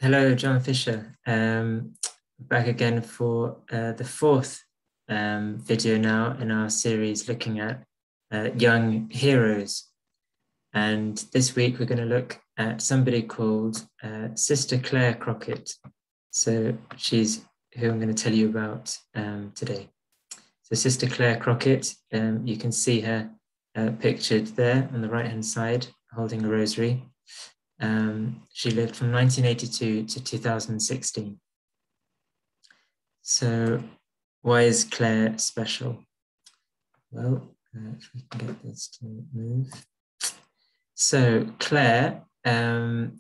Hello, John Fisher. Back again for the fourth video now in our series looking at young heroes. And this week we're going to look at somebody called Sister Clare Crockett. So she's who I'm going to tell you about today. So Sister Clare Crockett, you can see her pictured there on the right-hand side holding a rosary. She lived from 1982 to 2016. So why is Clare special? Well, if we can get this to move. So Clare,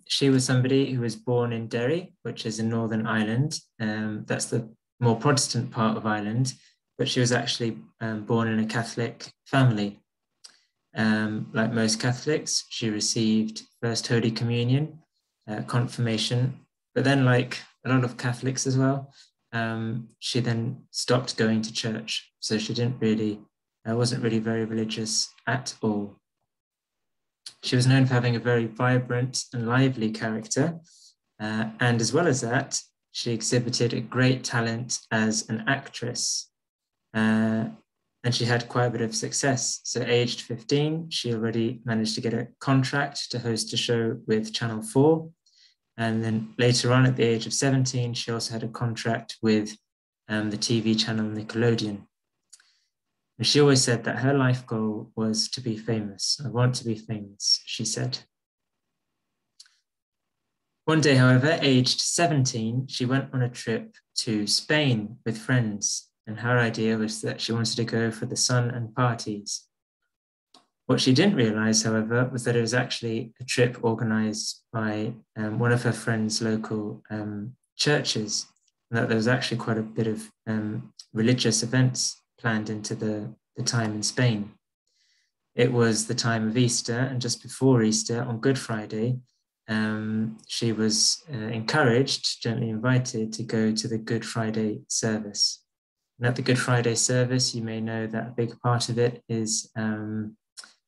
she was somebody who was born in Derry, which is in Northern Ireland. That's the more Protestant part of Ireland, but she was actually born in a Catholic family. Like most Catholics, she received First Holy Communion, confirmation, but then like a lot of Catholics as well, she then stopped going to church. So she wasn't really very religious at all. She was known for having a very vibrant and lively character. And as well as that, she exhibited a great talent as an actress. And she had quite a bit of success. So aged 15, she already managed to get a contract to host a show with Channel 4. And then later on at the age of 17, she also had a contract with the TV channel Nickelodeon. And she always said that her life goal was to be famous. I want to be famous, she said. One day, however, aged 17, she went on a trip to Spain with friends. And her idea was that she wanted to go for the sun and parties. What she didn't realize, however, was that it was actually a trip organized by one of her friend's local churches, and that there was actually quite a bit of religious events planned into the time in Spain. It was the time of Easter, and just before Easter, on Good Friday, she was encouraged, gently invited, to go to the Good Friday service. And at the Good Friday service, you may know that a big part of it is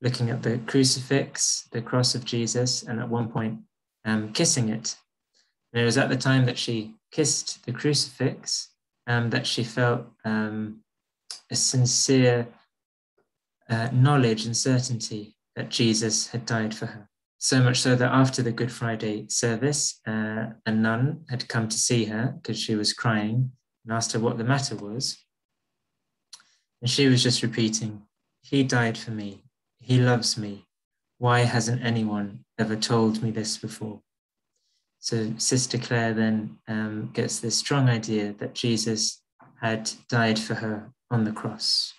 looking at the crucifix, the cross of Jesus, and at one point kissing it. And it was at the time that she kissed the crucifix that she felt a sincere knowledge and certainty that Jesus had died for her. So much so that after the Good Friday service, a nun had come to see her because she was crying and asked her what the matter was. And she was just repeating, "He died for me. He loves me. Why hasn't anyone ever told me this before?" So Sister Clare then gets this strong idea that Jesus had died for her on the cross.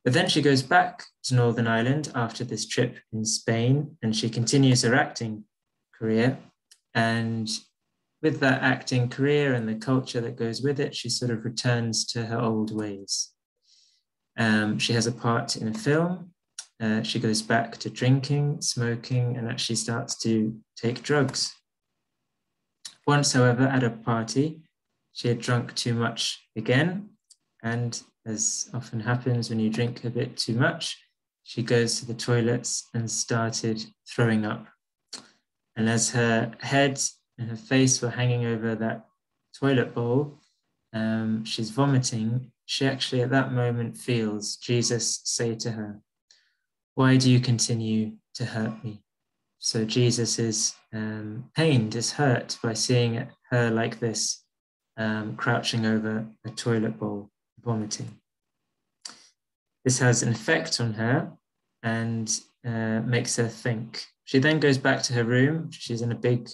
But then she goes back to Northern Ireland after this trip in Spain, and she continues her acting career. And with that acting career and the culture that goes with it, she sort of returns to her old ways. She has a part in a film. She goes back to drinking, smoking, and actually starts to take drugs. Once, however, at a party, she had drunk too much again. And as often happens when you drink a bit too much, she goes to the toilets and started throwing up. And as her head and her face were hanging over that toilet bowl, she's vomiting. She actually at that moment feels Jesus say to her, "Why do you continue to hurt me?" So Jesus is pained, is hurt by seeing her like this, crouching over a toilet bowl, vomiting. This has an effect on her and makes her think. She then goes back to her room. She's in a big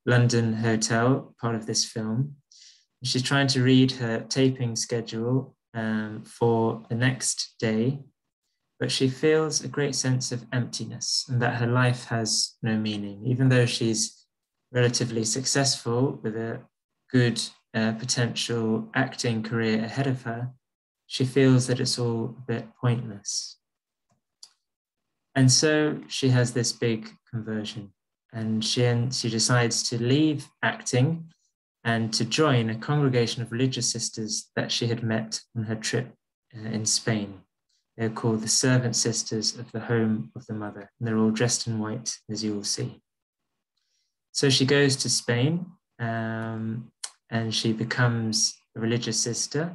London hotel, part of this film. She's trying to read her taping schedule for the next day, but she feels a great sense of emptiness and that her life has no meaning. Even though she's relatively successful with a good potential acting career ahead of her, she feels that it's all a bit pointless. And so she has this big conversion, and she decides to leave acting and to join a congregation of religious sisters that she had met on her trip in Spain. They're called the Servant Sisters of the Home of the Mother, and they're all dressed in white, as you will see. So she goes to Spain and she becomes a religious sister.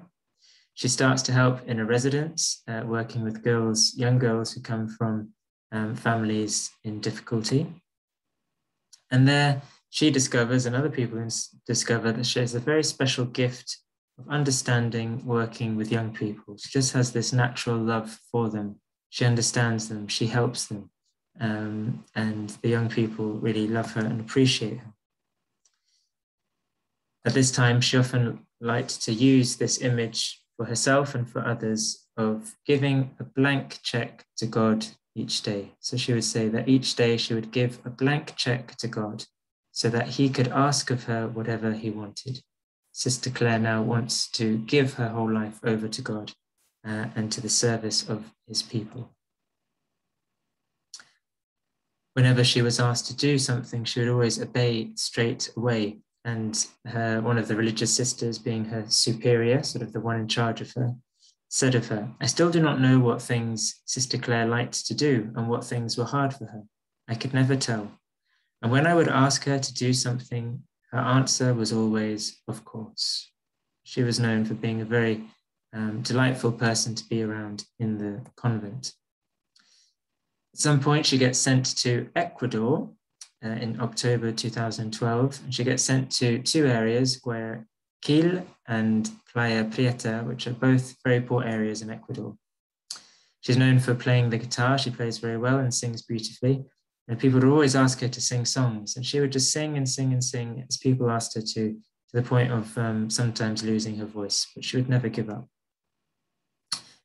She starts to help in a residence, working with girls, young girls who come from families in difficulty. And there she discovers, and other people discover, that she has a very special gift of understanding, working with young people. She just has this natural love for them. She understands them, she helps them. And the young people really love her and appreciate her. At this time, she often liked to use this image for herself and for others of giving a blank check to God each day. So she would say that each day she would give a blank check to God so that he could ask of her whatever he wanted. Sister Clare now wants to give her whole life over to God and to the service of his people. Whenever she was asked to do something, she would always obey straight away. And one of the religious sisters, being her superior, sort of the one in charge of her, said of her, "I still do not know what things Sister Clare liked to do and what things were hard for her. I could never tell. And when I would ask her to do something, her answer was always, of course." She was known for being a very delightful person to be around in the convent. At some point, she gets sent to Ecuador in October 2012, and she gets sent to two areas, Guayaquil and Playa Prieta, which are both very poor areas in Ecuador. She's known for playing the guitar. She plays very well and sings beautifully. And people would always ask her to sing songs, and she would just sing and sing and sing as people asked her to the point of sometimes losing her voice, but she would never give up.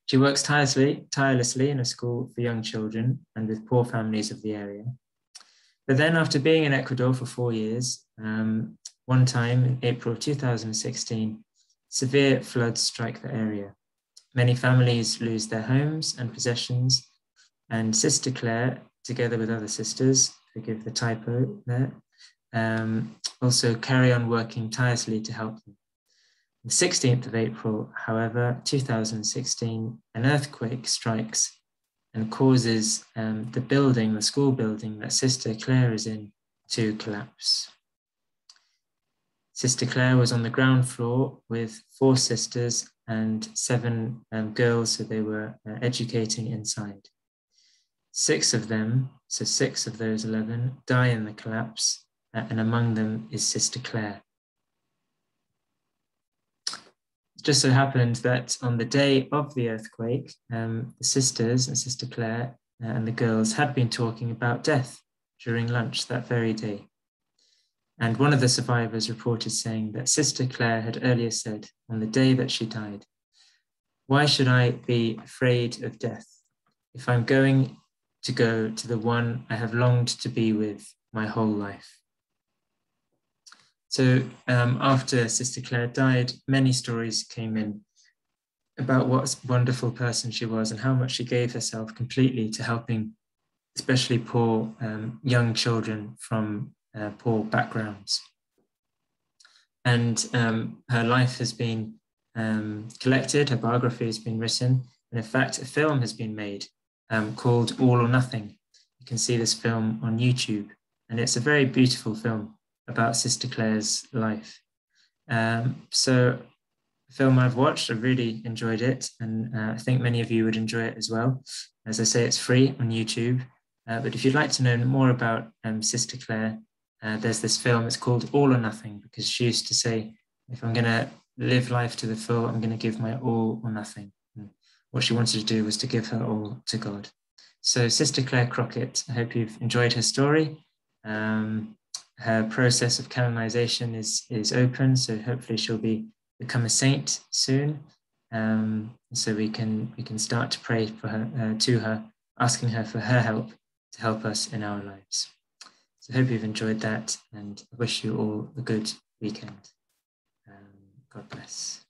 She works tirelessly in a school for young children and with poor families of the area. But then after being in Ecuador for 4 years, one time in April 2016, severe floods strike the area. Many families lose their homes and possessions, and Sister Clare, together with other sisters, forgive the typo there, also carry on working tirelessly to help them. The 16th of April, however, 2016, an earthquake strikes and causes the school building that Sister Clare is in, to collapse. Sister Clare was on the ground floor with 4 sisters and 7 girls, so they were educating inside. 6 of them, so 6 of those 11, die in the collapse, and among them is Sister Clare. It just so happened that on the day of the earthquake, the sisters and Sister Clare and the girls had been talking about death during lunch that very day. And one of the survivors reported saying that Sister Clare had earlier said on the day that she died, "Why should I be afraid of death if I'm going to go to the one I have longed to be with my whole life?" So after Sister Clare died, many stories came in about what a wonderful person she was and how much she gave herself completely to helping especially poor young children from poor backgrounds. And her life has been collected, her biography has been written, and in fact, a film has been made called All or Nothing. You can see this film on YouTube, and it's a very beautiful film about Sister Clare's life. So the film I've watched, I really enjoyed it, and I think many of you would enjoy it as well. As I say, it's free on YouTube, but if you'd like to know more about Sister Clare, there's this film, it's called All or Nothing, because she used to say, if I'm going to live life to the full, I'm going to give my all or nothing. And what she wanted to do was to give her all to God. So Sister Clare Crockett, I hope you've enjoyed her story. Her process of canonization is open, so hopefully she'll become a saint soon. So we can start to pray for her, to her, asking her for her help to help us in our lives. So I hope you've enjoyed that, and I wish you all a good weekend. God bless.